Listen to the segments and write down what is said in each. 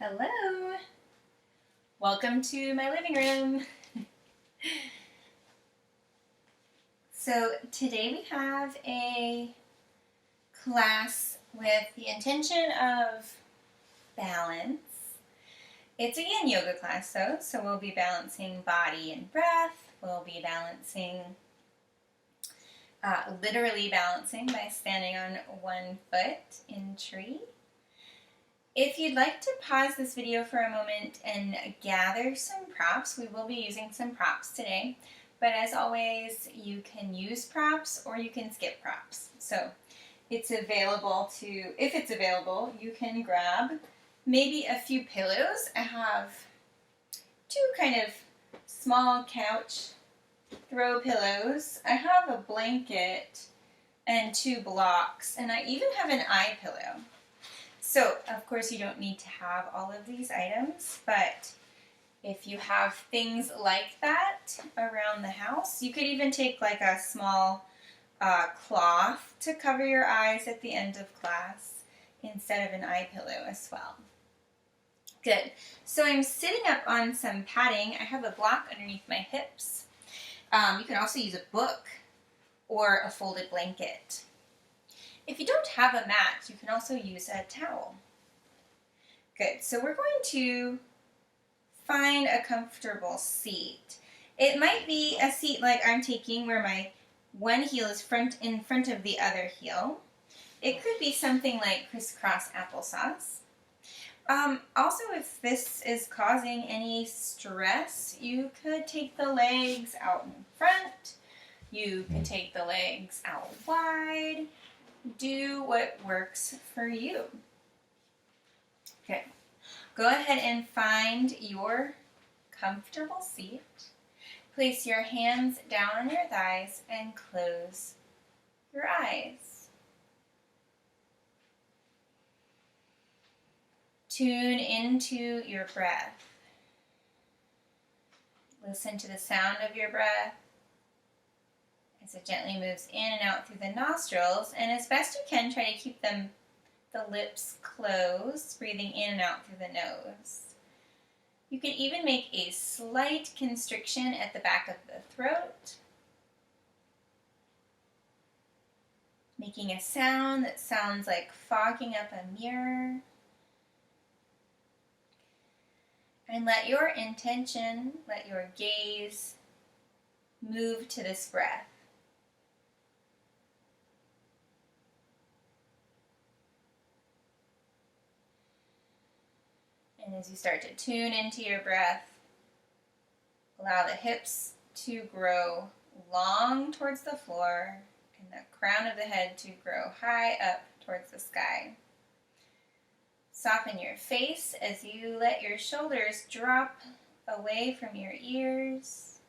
Hello! Welcome to my living room. So today we have a class with the intention of balance. It's a Yin Yoga class though, so we'll be balancing body and breath. We'll be balancing, literally balancing by standing on one foot in tree. If you'd like to pause this video for a moment and gather some props, we will be using some props today, but as always, you can use props or you can skip props. So if it's available, you can grab maybe a few pillows. I have two kind of small couch throw pillows. I have a blanket and two blocks, and I even have an eye pillow. So, of course, you don't need to have all of these items, but if you have things like that around the house, you could even take like a small cloth to cover your eyes at the end of class instead of an eye pillow as well. Good. So I'm sitting up on some padding. I have a block underneath my hips. You can also use a book or a folded blanket. If you don't have a mat, you can also use a towel. Good, so we're going to find a comfortable seat. It might be a seat like I'm taking where my one heel is in front of the other heel. It could be something like crisscross applesauce. Also, if this is causing any stress, you could take the legs out in front. You could take the legs out wide. Do what works for you. Okay, go ahead and find your comfortable seat. Place your hands down on your thighs and close your eyes. Tune into your breath. Listen to the sound of your breath as it gently moves in and out through the nostrils, and as best you can, try to keep the lips closed, breathing in and out through the nose. You can even make a slight constriction at the back of the throat, making a sound that sounds like fogging up a mirror. And let your intention, let your gaze move to this breath. And as you start to tune into your breath, allow the hips to grow long towards the floor and the crown of the head to grow high up towards the sky. Soften your face as you let your shoulders drop away from your ears.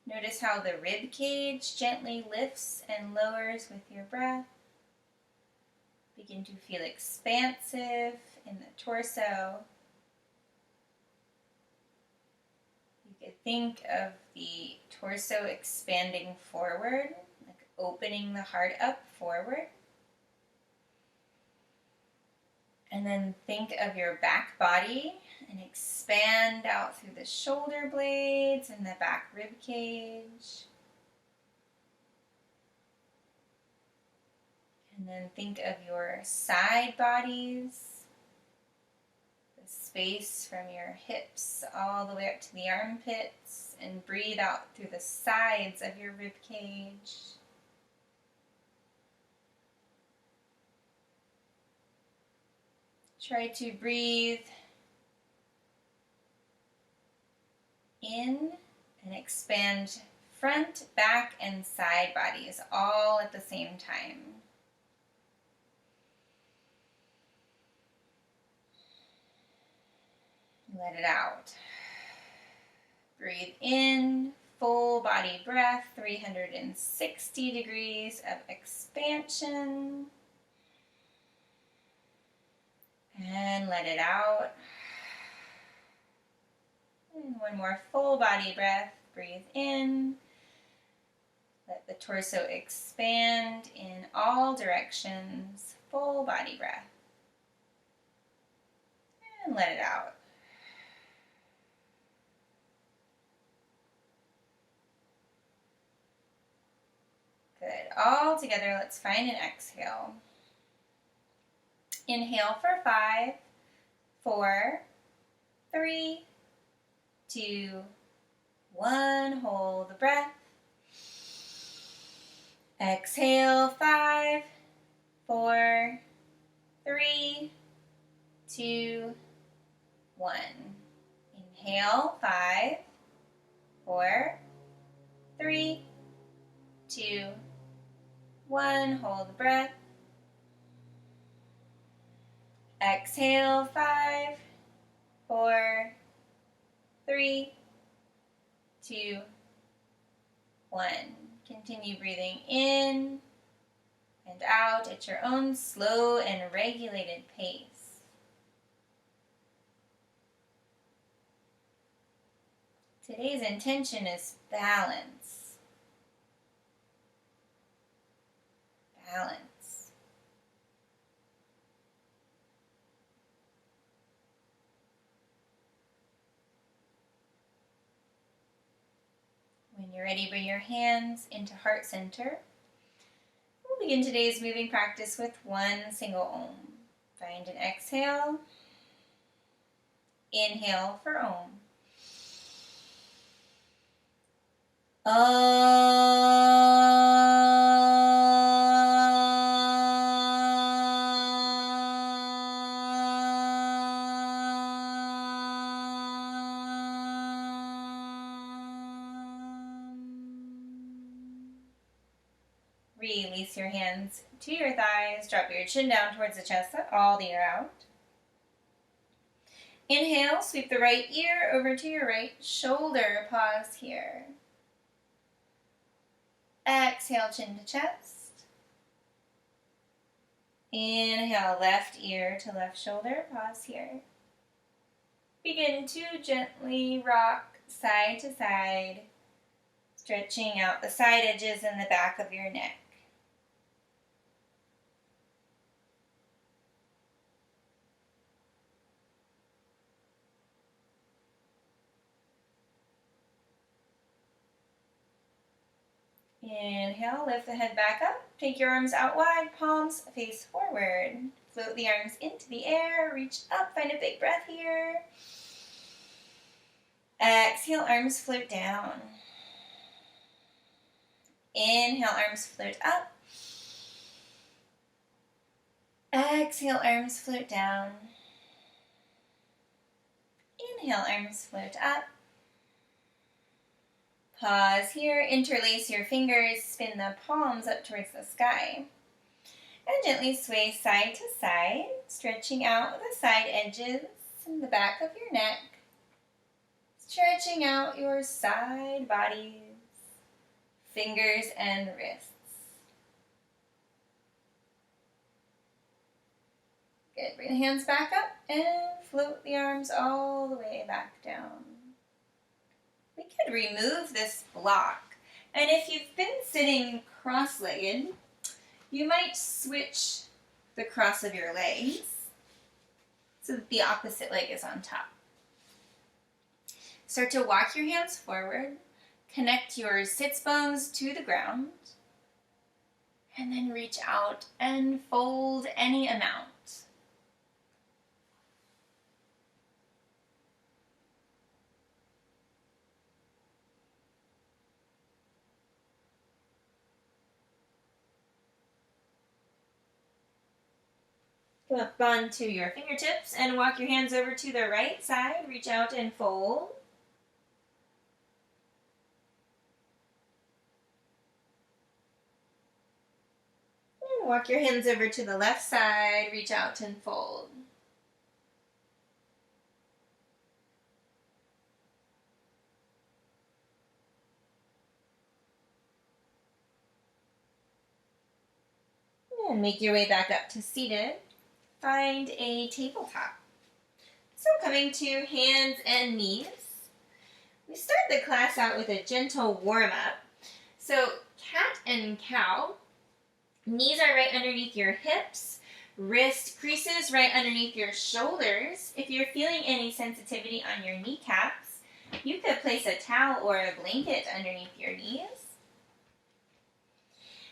Notice how the rib cage gently lifts and lowers with your breath. Begin to feel expansive in the torso. You could think of the torso expanding forward, like opening the heart up forward. And then think of your back body and expand out through the shoulder blades and the back rib cage. And then think of your side bodies, the space from your hips all the way up to the armpits, and breathe out through the sides of your rib cage. Try to breathe in and expand front, back, and side bodies all at the same time. Let it out. Breathe in, full body breath, 360 degrees of expansion. And let it out. And one more full body breath. Breathe in. Let the torso expand in all directions. Full body breath. and let it out. Good. All together, let's find an exhale. Inhale for 5, 4, 3, 2, 1. Hold the breath. Exhale, 5, 4, 3, 2, 1. Inhale, 5, 4, 3, 2, 1. Hold the breath. Exhale, 5, 4, 3, 2, 1. Continue breathing in and out at your own slow and regulated pace. Today's intention is balance. Balance. When you're ready, bring your hands into heart center. We'll begin today's moving practice with one single Om. Find an exhale. Inhale for Om. Release your hands to your thighs. Drop your chin down towards the chest. Let all the air out. Inhale, sweep the right ear over to your right shoulder. Pause here. Exhale, chin to chest. Inhale, left ear to left shoulder. Pause here. Begin to gently rock side to side, stretching out the side edges and the back of your neck. Inhale, lift the head back up. Take your arms out wide, palms face forward. Float the arms into the air, reach up, find a big breath here. Exhale, arms float down. Inhale, arms float up. Exhale, arms float down. Inhale, arms float up. Pause here, interlace your fingers, spin the palms up towards the sky. And gently sway side to side, stretching out the side edges and the back of your neck. Stretching out your side bodies, fingers and wrists. Good, bring the hands back up and float the arms all the way back down. We could remove this block. And if you've been sitting cross-legged, you might switch the cross of your legs so that the opposite leg is on top. Start to walk your hands forward, connect your sits bones to the ground, and then reach out and fold any amount. Come up onto your fingertips and walk your hands over to the right side. Reach out and fold. And walk your hands over to the left side. Reach out and fold. And make your way back up to seated. Find a tabletop. So coming to hands and knees. We start the class out with a gentle warm-up. So cat and cow. Knees are right underneath your hips. Wrist creases right underneath your shoulders. If you're feeling any sensitivity on your kneecaps, you could place a towel or a blanket underneath your knees.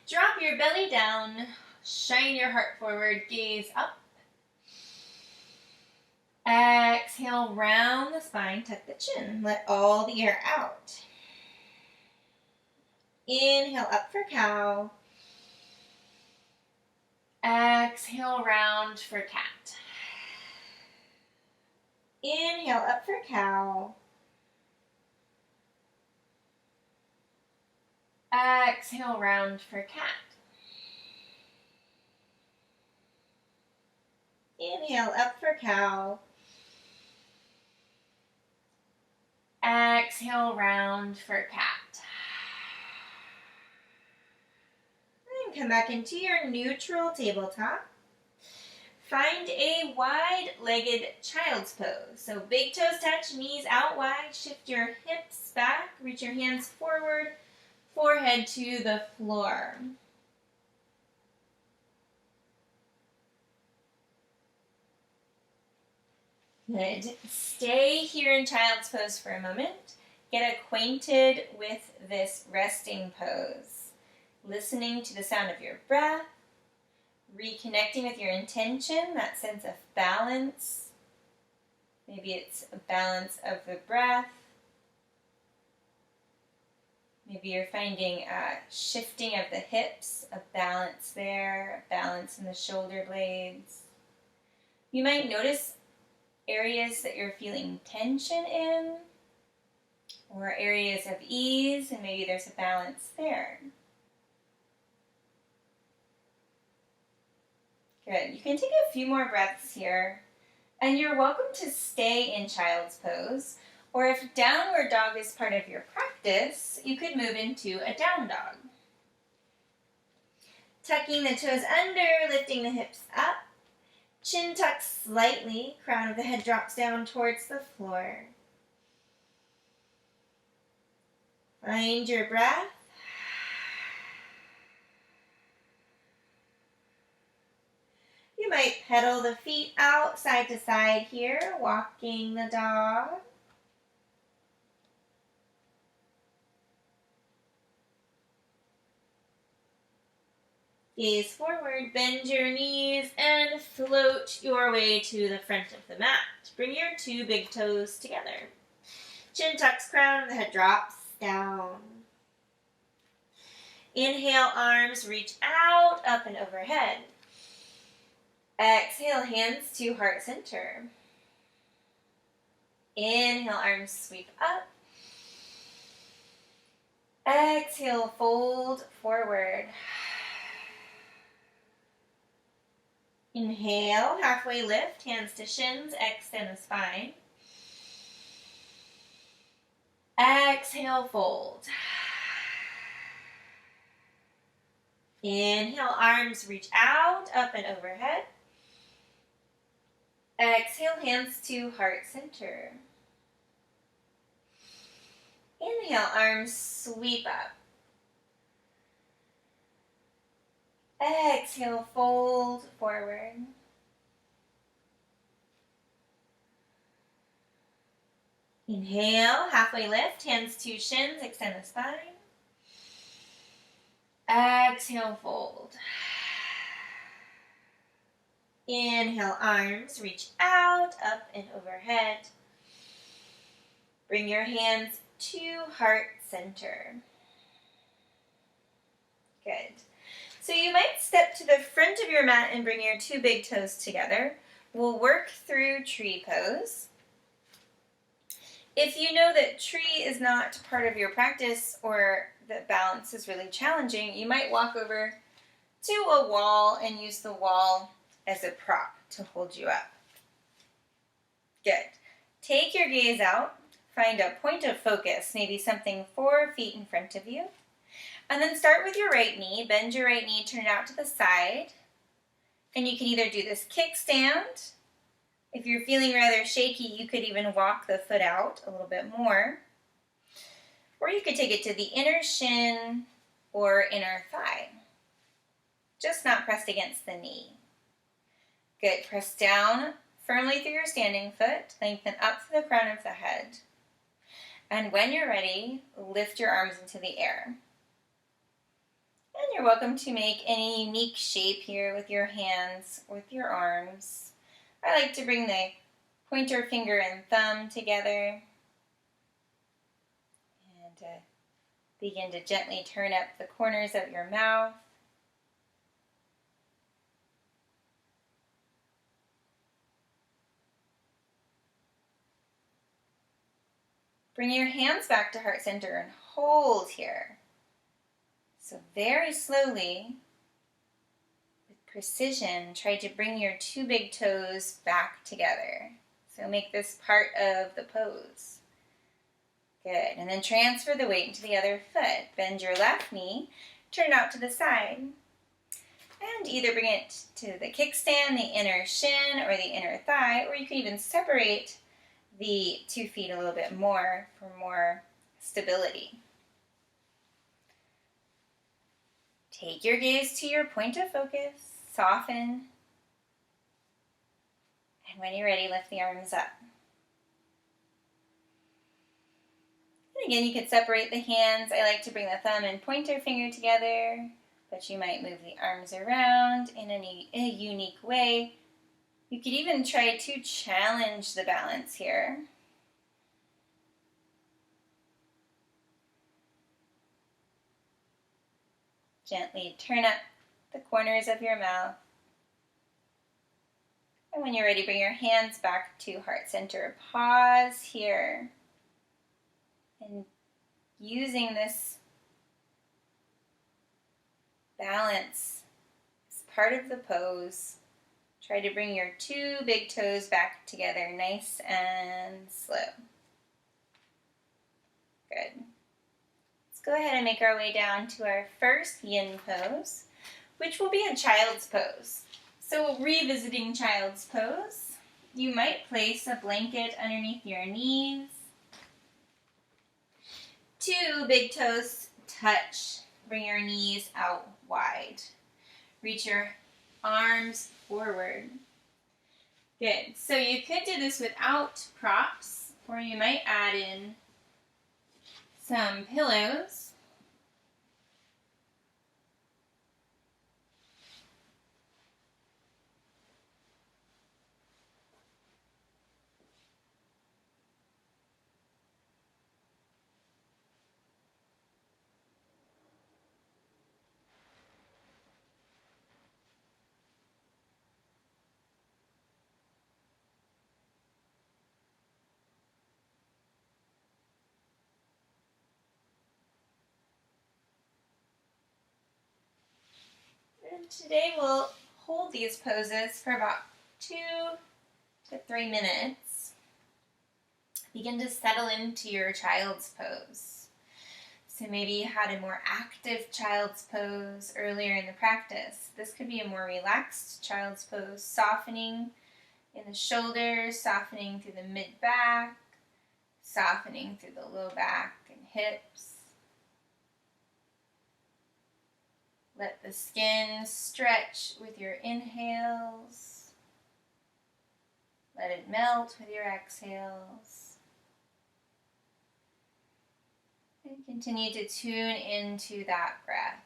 Drop your belly down, shine your heart forward, gaze up. Exhale, round the spine, tuck the chin. Let all the air out. Inhale, up for cow. Exhale, round for cat. Inhale, up for cow. Exhale, round for cat. Inhale, up for cow. Exhale, round for cat. And come back into your neutral tabletop. Find a wide-legged child's pose. So big toes touch, knees out wide. Shift your hips back. Reach your hands forward, forehead to the floor. Good. Stay here in child's pose for a moment. Get acquainted with this resting pose. Listening to the sound of your breath. Reconnecting with your intention, that sense of balance. Maybe it's a balance of the breath. Maybe you're finding a shifting of the hips, a balance there, a balance in the shoulder blades. You might notice areas that you're feeling tension in, or areas of ease, and maybe there's a balance there. Good. You can take a few more breaths here, and you're welcome to stay in child's pose, or if downward dog is part of your practice, you could move into a down dog. Tucking the toes under, lifting the hips up. Chin tucks slightly, crown of the head drops down towards the floor. Find your breath. You might pedal the feet out side to side here, walking the dog. Gaze forward, bend your knees, and float your way to the front of the mat. Bring your two big toes together. Chin tucks, crown, the head drops down. Inhale, arms reach out, up and overhead. Exhale, hands to heart center. Inhale, arms sweep up. Exhale, fold forward. Inhale, halfway lift, hands to shins, extend the spine. Exhale, fold. Inhale, arms reach out, up and overhead. Exhale, hands to heart center. Inhale, arms sweep up. Exhale, fold forward. Inhale, halfway lift, hands to shins, extend the spine. Exhale, fold. Inhale, arms reach out, up and overhead. Bring your hands to heart center. Good. So you might step to the front of your mat and bring your two big toes together. We'll work through tree pose. If you know that tree is not part of your practice or that balance is really challenging, you might walk over to a wall and use the wall as a prop to hold you up. Good. Take your gaze out. Find a point of focus, maybe something 4 feet in front of you. And then start with your right knee. Bend your right knee, turn it out to the side. And you can either do this kickstand. If you're feeling rather shaky, you could even walk the foot out a little bit more. Or you could take it to the inner shin or inner thigh. Just not pressed against the knee. Good. Press down firmly through your standing foot. Lengthen up to the crown of the head. And when you're ready, lift your arms into the air. And you're welcome to make any unique shape here with your hands, with your arms. I like to bring the pointer finger and thumb together. And begin to gently turn up the corners of your mouth. Bring your hands back to heart center and hold here. So very slowly, with precision, try to bring your two big toes back together. So make this part of the pose. Good. And then transfer the weight into the other foot. Bend your left knee, turn it out to the side. And either bring it to the kickstand, the inner shin, or the inner thigh, or you can even separate the 2 feet a little bit more for more stability. Take your gaze to your point of focus, soften, and when you're ready, lift the arms up. And again, you could separate the hands. I like to bring the thumb and pointer finger together, but you might move the arms around in a unique way. You could even try to challenge the balance here. Gently turn up the corners of your mouth. And when you're ready, bring your hands back to heart center. Pause here. And using this balance as part of the pose, try to bring your two big toes back together, nice and slow. Good. Let's go ahead and make our way down to our first yin pose, which will be a child's pose. So revisiting child's pose, you might place a blanket underneath your knees. Two big toes touch. Bring your knees out wide. Reach your arms forward. Good. So you could do this without props, or you might add in some pillows. And today we'll hold these poses for about 2 to 3 minutes. Begin to settle into your child's pose. So maybe you had a more active child's pose earlier in the practice. This could be a more relaxed child's pose, softening in the shoulders, softening through the mid-back, softening through the low back and hips. Let the skin stretch with your inhales. Let it melt with your exhales. And continue to tune into that breath.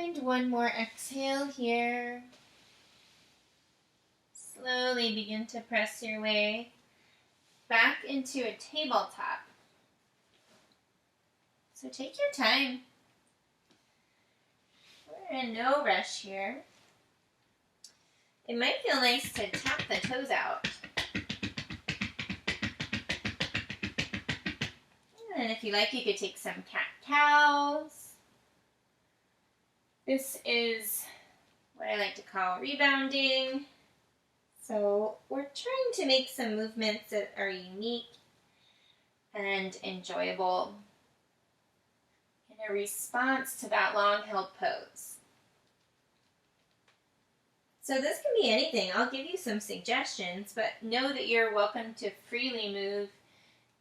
And one more exhale here. Slowly begin to press your way back into a tabletop. So take your time. We're in no rush here. It might feel nice to tap the toes out. And if you like, you could take some cat-cows. This is what I like to call rebounding. So we're trying to make some movements that are unique and enjoyable in a response to that long-held pose. So this can be anything. I'll give you some suggestions, but know that you're welcome to freely move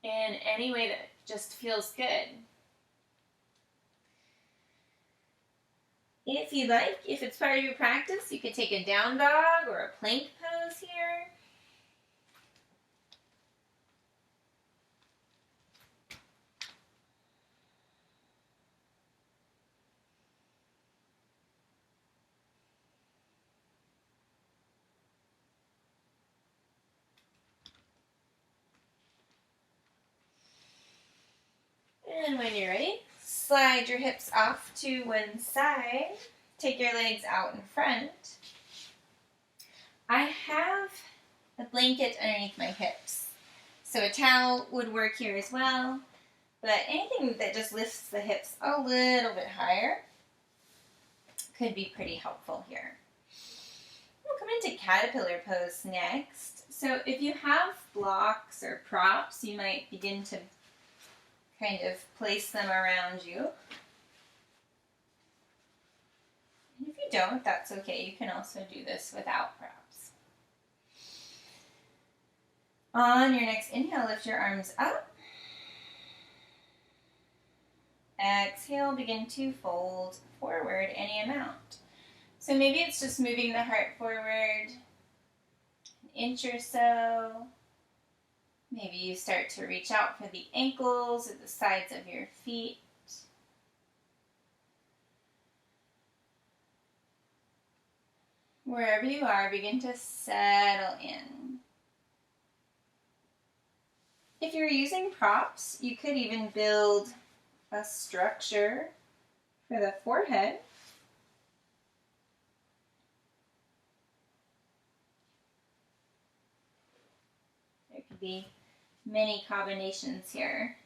in any way that just feels good. If you like, if it's part of your practice, you could take a down dog or a plank pose here. And when you're ready, slide your hips off to one side. Take your legs out in front. I have a blanket underneath my hips. So a towel would work here as well. But anything that just lifts the hips a little bit higher could be pretty helpful here. We'll come into caterpillar pose next. So if you have blocks or props, you might begin to kind of place them around you. And if you don't, that's okay. You can also do this without props. On your next inhale, lift your arms up. Exhale, begin to fold forward any amount. So maybe it's just moving the heart forward an inch or so. Maybe you start to reach out for the ankles or the sides of your feet. Wherever you are, begin to settle in. If you're using props, you could even build a structure for the forehead. There could be many combinations here.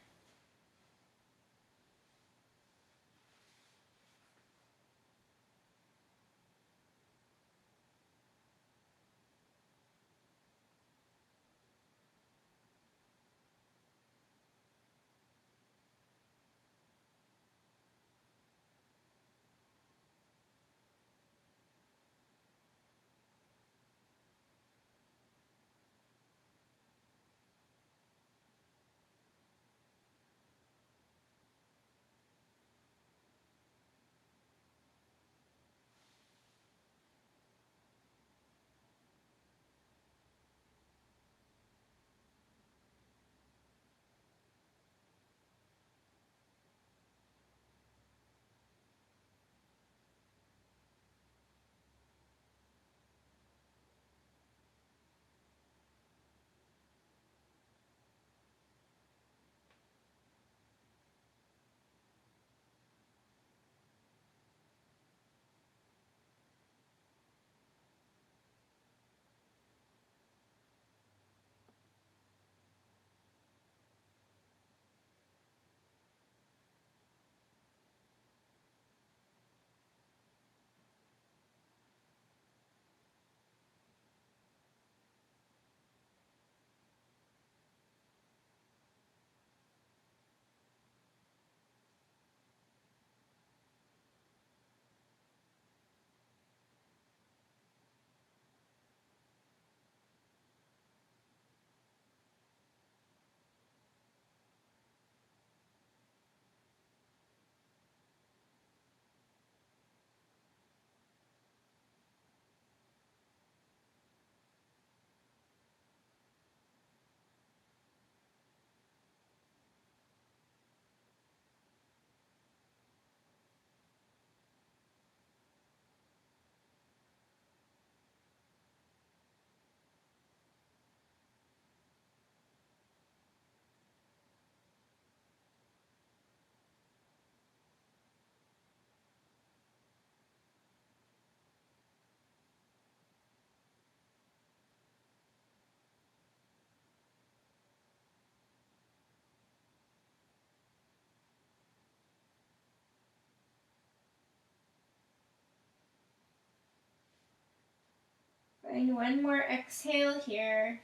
Find one more exhale here.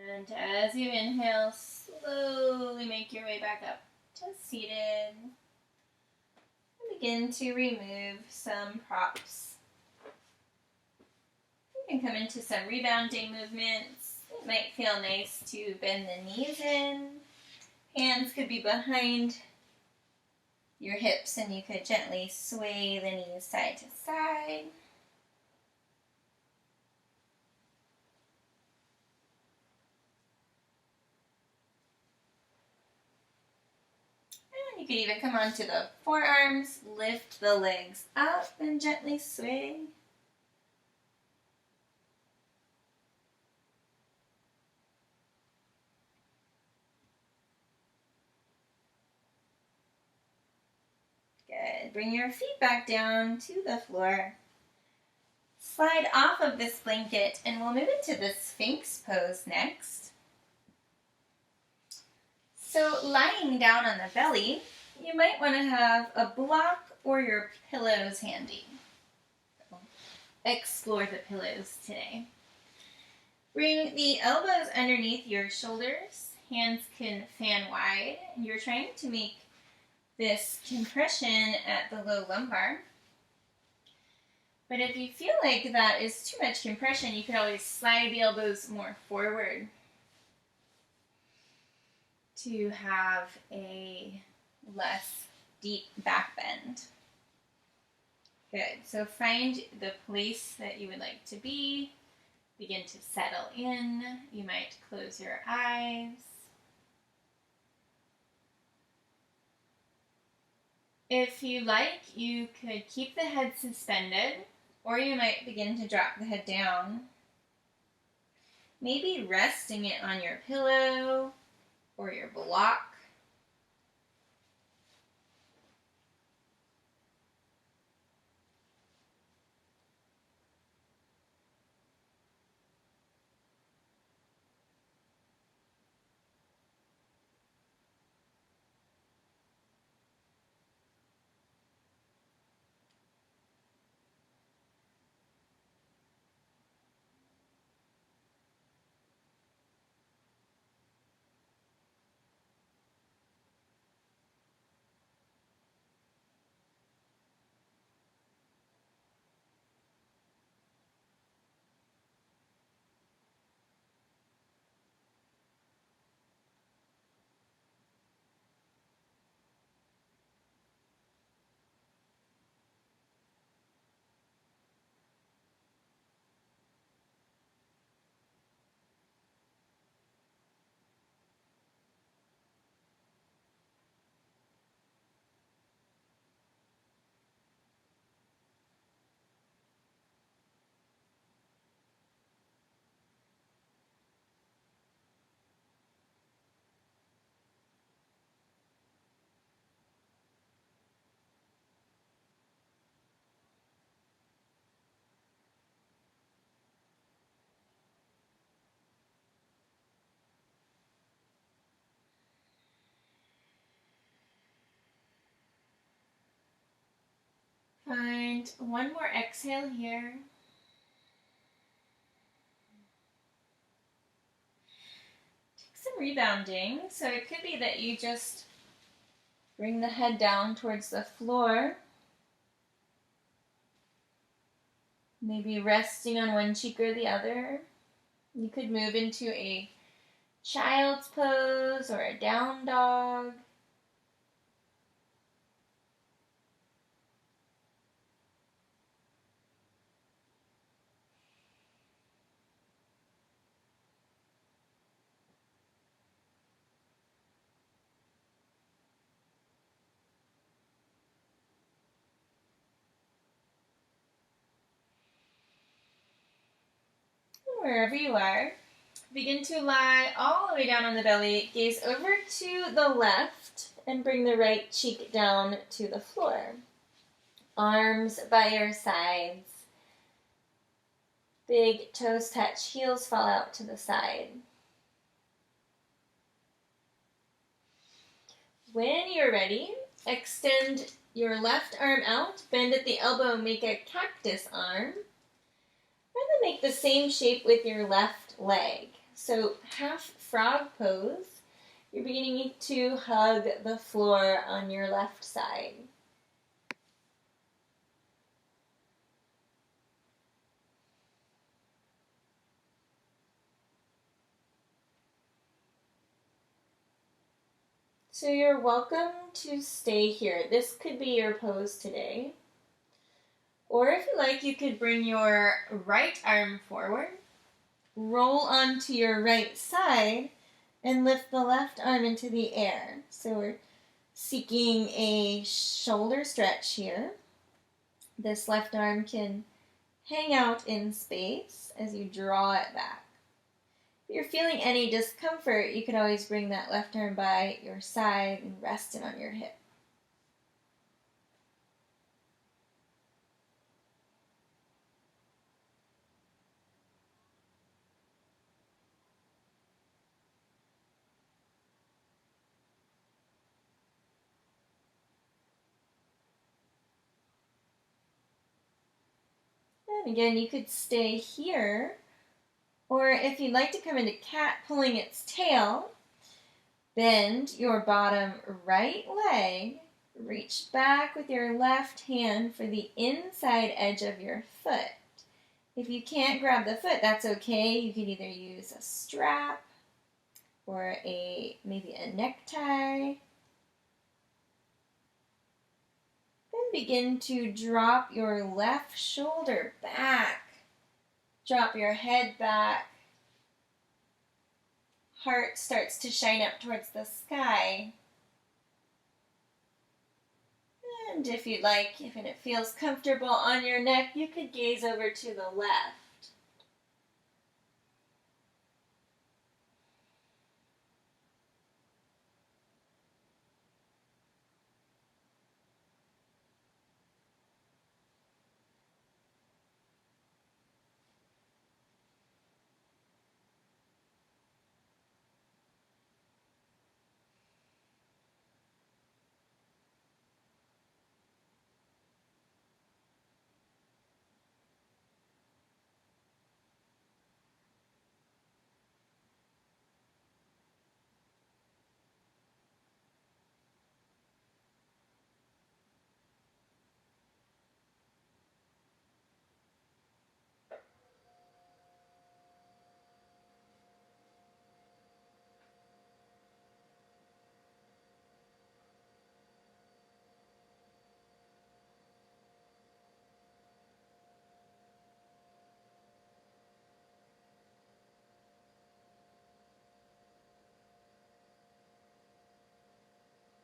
And as you inhale, slowly make your way back up to seated. And begin to remove some props. You can come into some rebounding movements. It might feel nice to bend the knees in. Hands could be behind your hips and you could gently sway the knees side to side. And you could even come onto the forearms, lift the legs up and gently sway. Good. Bring your feet back down to the floor. Slide off of this blanket and we'll move into the Sphinx pose next. So lying down on the belly, you might want to have a block or your pillows handy. Explore the pillows today. Bring the elbows underneath your shoulders. Hands can fan wide. And you're trying to make this compression at the low lumbar. But if you feel like that is too much compression, you could always slide the elbows more forward to have a less deep back bend. Good. So find the place that you would like to be. Begin to settle in. You might close your eyes. If you like, you could keep the head suspended, or you might begin to drop the head down. Maybe resting it on your pillow or your block. Find one more exhale here. Take some rebounding. So it could be that you just bring the head down towards the floor. Maybe resting on one cheek or the other. You could move into a child's pose or a down dog. Wherever you are, begin to lie all the way down on the belly, gaze over to the left, and bring the right cheek down to the floor. Arms by your sides. Big toes touch, heels fall out to the side. When you're ready, extend your left arm out, bend at the elbow, make a cactus arm. And then make the same shape with your left leg. So half frog pose. You're beginning to hug the floor on your left side. So you're welcome to stay here. This could be your pose today. Or if you like, you could bring your right arm forward, roll onto your right side, and lift the left arm into the air. So we're seeking a shoulder stretch here. This left arm can hang out in space as you draw it back. If you're feeling any discomfort, you can always bring that left arm by your side and rest it on your hip. And again, you could stay here, or if you'd like to come into cat pulling its tail, bend your bottom right leg, reach back with your left hand for the inside edge of your foot. If you can't grab the foot, that's okay. You can either use a strap or maybe a necktie. Then begin to drop your left shoulder back. Drop your head back. Heart starts to shine up towards the sky. And if you'd like, if it feels comfortable on your neck, you could gaze over to the left.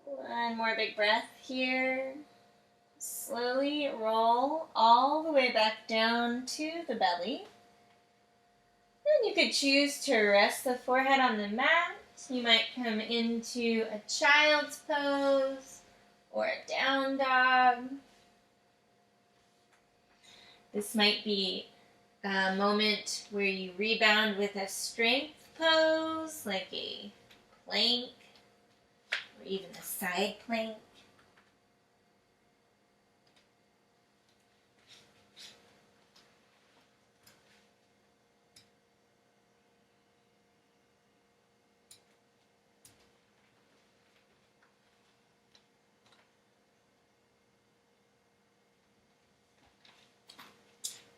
One more big breath here. Slowly roll all the way back down to the belly. And you could choose to rest the forehead on the mat. You might come into a child's pose or a down dog. This might be a moment where you rebound with a strength pose, like a plank or even a side plank.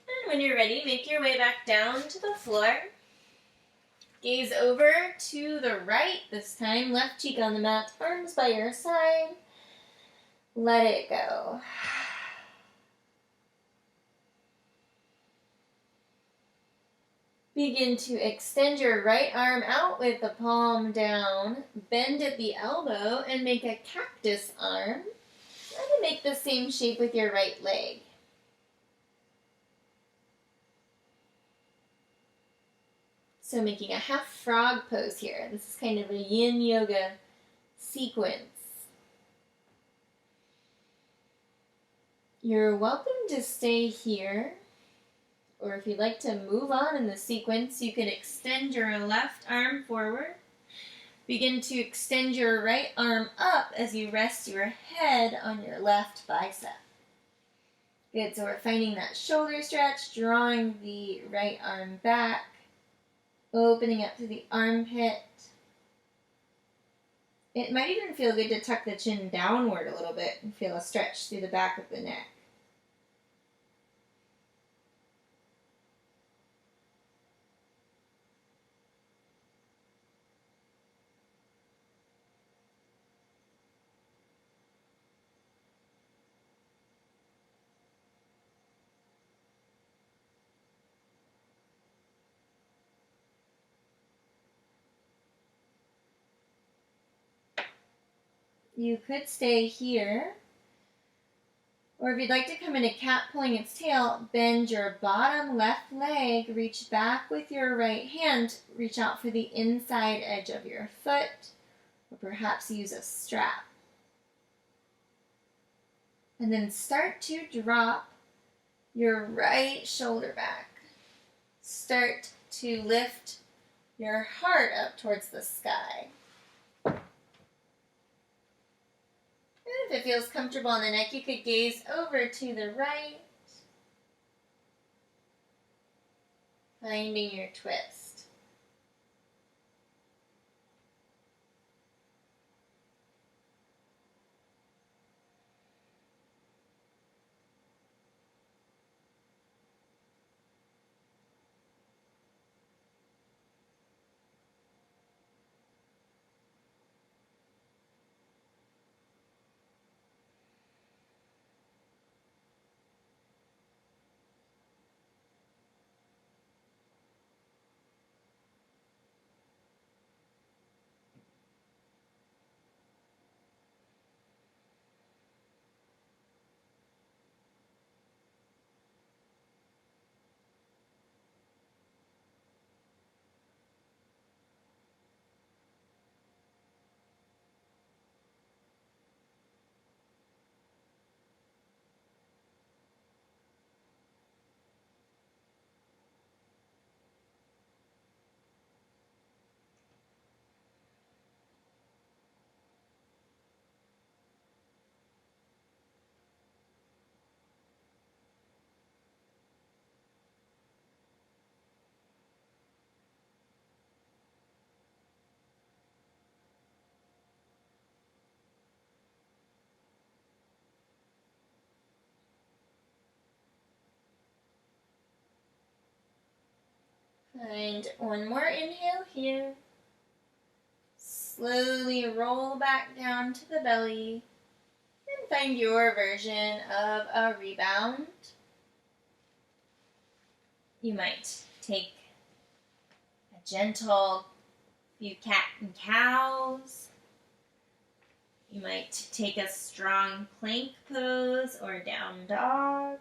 And when you're ready, make your way back down to the floor. Gaze over to the right this time, left cheek on the mat, arms by your side. Let it go. Begin to extend your right arm out with the palm down, bend at the elbow, and make a cactus arm. And make the same shape with your right leg. So making a half frog pose here. This is kind of a Yin Yoga sequence. You're welcome to stay here, or if you'd like to move on in the sequence, you can extend your left arm forward, Begin to extend your right arm up as you rest your head on your left bicep. Good, so we're finding that shoulder stretch, drawing the right arm back, opening up to the armpit. It might even feel good to tuck the chin downward a little bit and feel a stretch through the back of the neck. You could stay here, or if you'd like to come into cat pulling its tail, bend your bottom left leg, reach back with your right hand, reach out for the inside edge of your foot, or perhaps use a strap. And then start to drop your right shoulder back. Start to lift your heart up towards the sky. If it feels comfortable on the neck, you could gaze over to the right, finding your twist. Find one more inhale here. Slowly roll back down to the belly and find your version of a rebound. You might take a gentle few cat and cows. You might take a strong plank pose or down dog.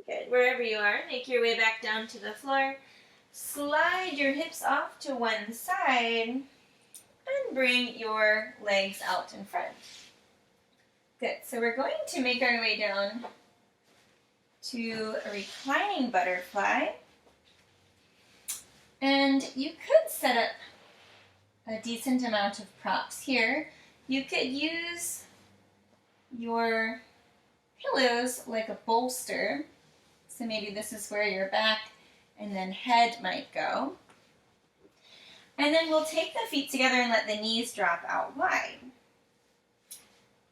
Good. Wherever you are, make your way back down to the floor. Slide your hips off to one side and bring your legs out in front. Good. So we're going to make our way down to a reclining butterfly. And you could set up a decent amount of props here. You could use your pillows like a bolster. So maybe this is where your back and then head might go. And then we'll take the feet together and let the knees drop out wide.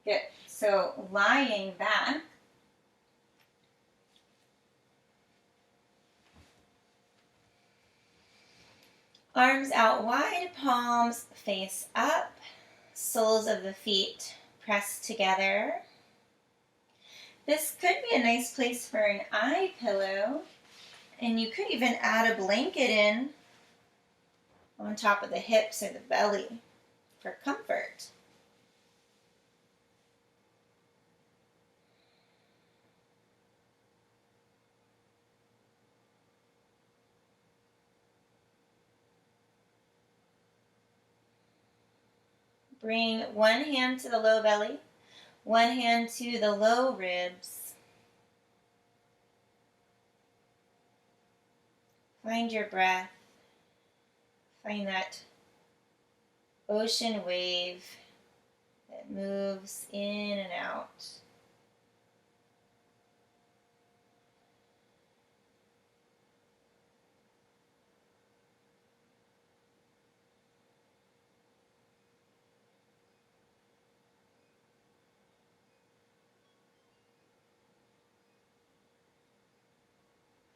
Good. So lying back. Arms out wide, palms face up, soles of the feet press together. This could be a nice place for an eye pillow, and you could even add a blanket in on top of the hips or the belly for comfort. Bring one hand to the low belly, one hand to the low ribs. Find your breath. Find that ocean wave that moves in and out.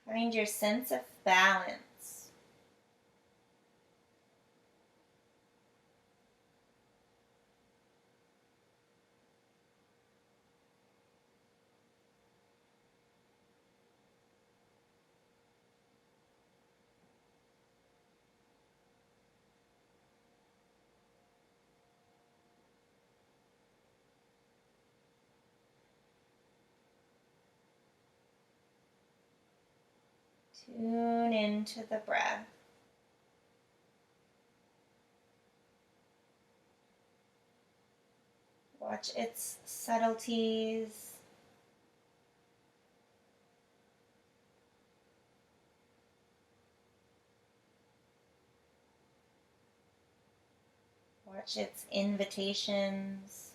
Find your sense of balance. Tune into the breath. Watch its subtleties. Watch its invitations.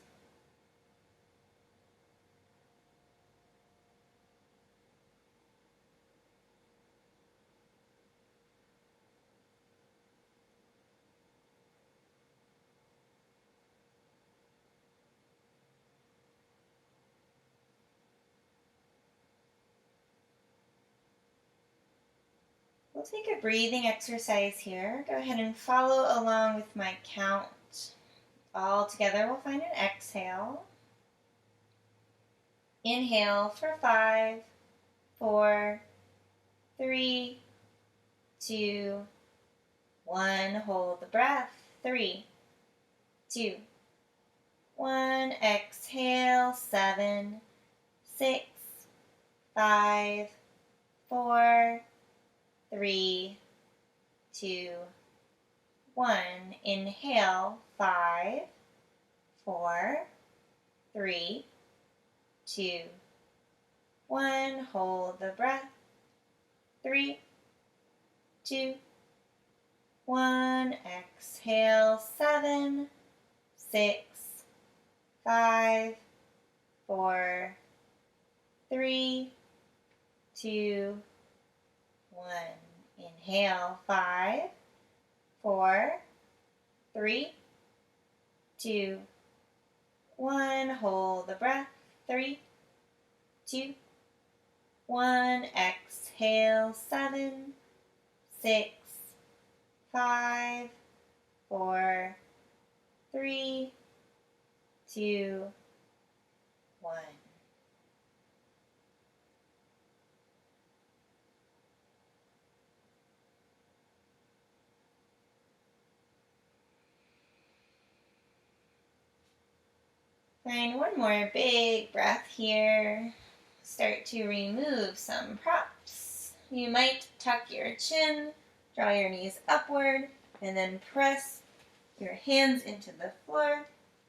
We'll take a breathing exercise here. Go ahead and follow along with my count. All together, we'll find an exhale. Inhale for 5, 4, 3, 2, 1. Hold the breath. 3, 2, 1. Exhale. 7, 6, 5, 4, 3, 2, 1. Inhale. 5, 4, 3, 2, 1. Hold the breath. 3, 2, 1. Exhale. 7, 6, 5, 4, 3, 2, 1. Inhale. 5, 4, 3, 2, 1. Hold the breath. 3, 2, 1. Exhale. 7, 6, 5, 4, 3, 2, 1. Find one more big breath here. Start to remove some props. You might tuck your chin, draw your knees upward, and then press your hands into the floor,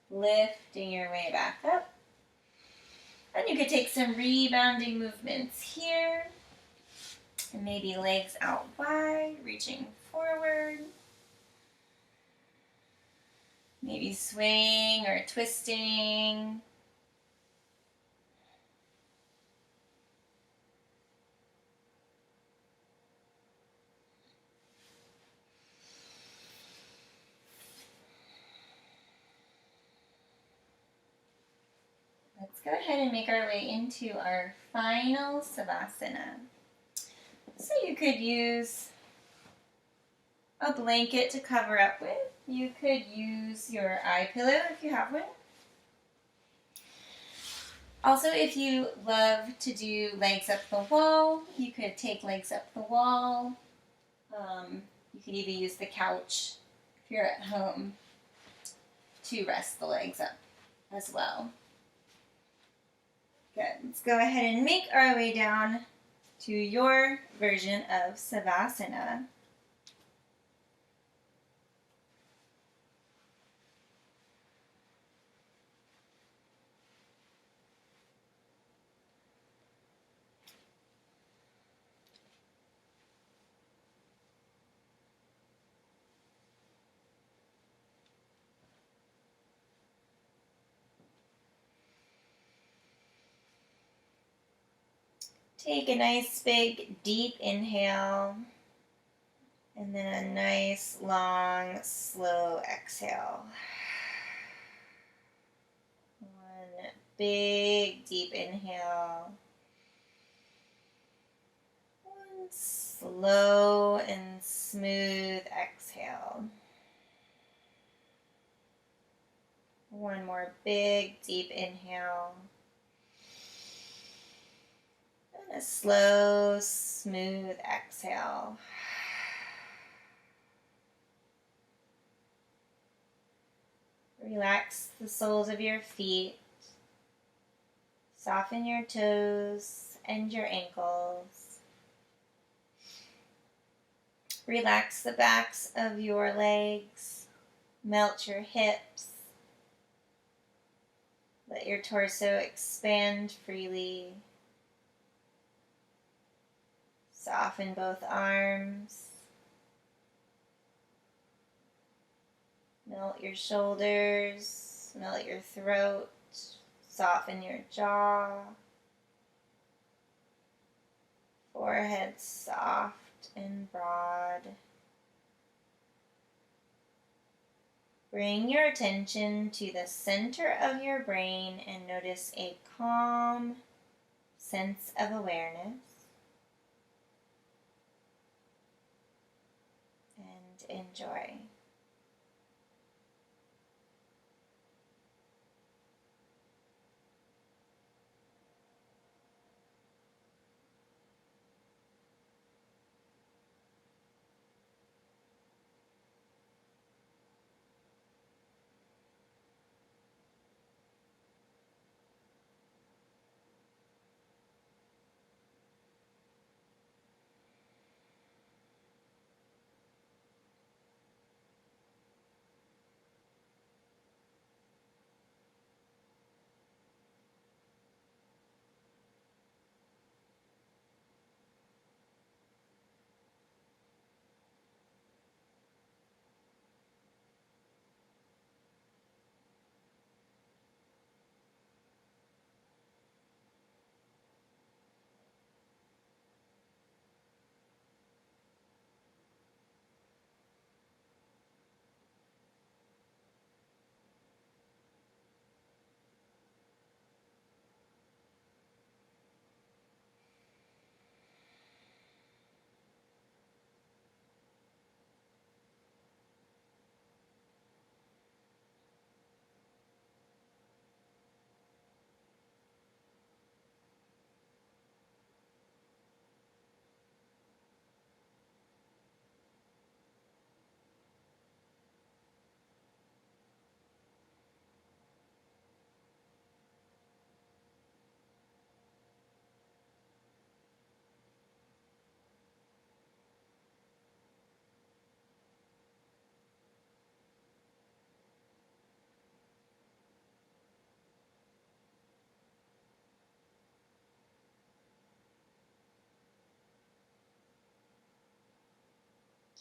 lifting your way back up. And you could take some rebounding movements here. And maybe legs out wide, reaching forward. Maybe swaying or twisting. Let's go ahead and make our way into our final Savasana. So you could use a blanket to cover up with. You could use your eye pillow if you have one. Also, if you love to do legs up the wall, you could take legs up the wall. You could even use the couch if you're at home to rest the legs up as well. Good. Let's go ahead and make our way down to your version of Savasana. Take a nice big deep inhale and then a nice long slow exhale. One big deep inhale. One slow and smooth exhale. One more big deep inhale. And a slow, smooth exhale. Relax the soles of your feet. Soften your toes and your ankles. Relax the backs of your legs. Melt your hips. Let your torso expand freely. Soften both arms. Melt your shoulders. Melt your throat. Soften your jaw. Forehead soft and broad. Bring your attention to the center of your brain and notice a calm sense of awareness. And enjoy.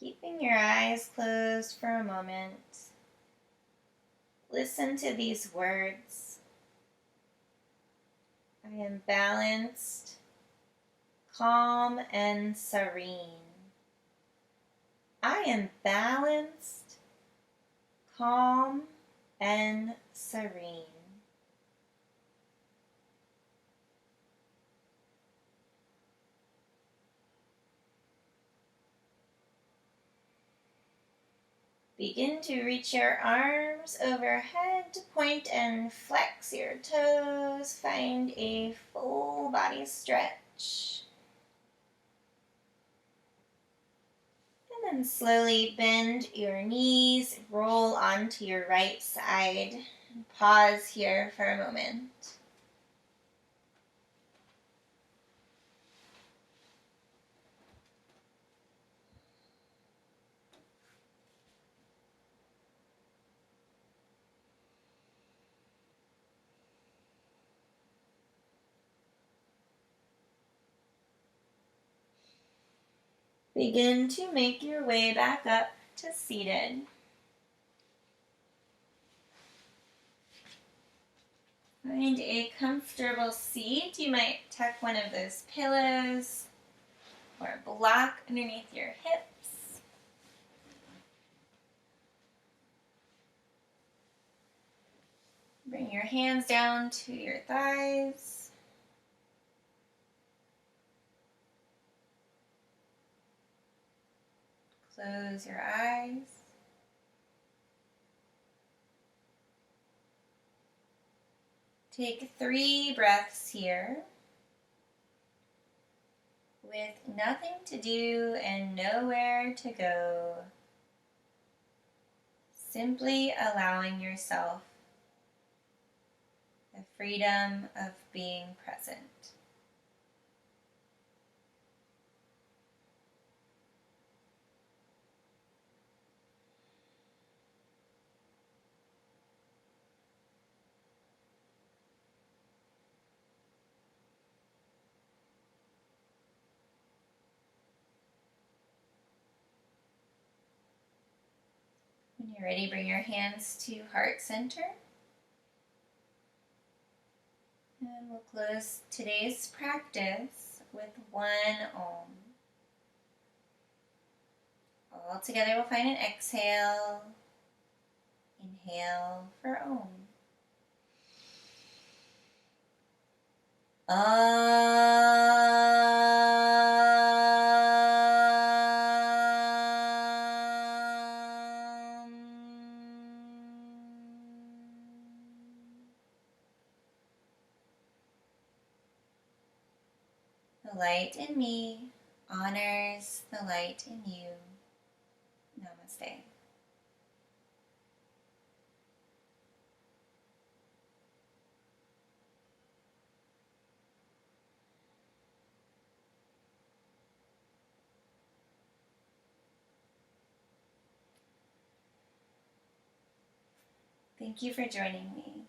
Keeping your eyes closed for a moment, listen to these words. I am balanced, calm, and serene. I am balanced, calm, and serene. Begin to reach your arms overhead, point and flex your toes. Find a full body stretch. And then slowly bend your knees, roll onto your right side. Pause here for a moment. Begin to make your way back up to seated. Find a comfortable seat. You might tuck one of those pillows or a block underneath your hips. Bring your hands down to your thighs. Close your eyes. Take 3 breaths here with nothing to do and nowhere to go. Simply allowing yourself the freedom of being present. When you're ready, bring your hands to heart center. And we'll close today's practice with 1 Om. All together we'll find an exhale. Inhale for Om. The light in me honors the light in you. Namaste. Thank you for joining me.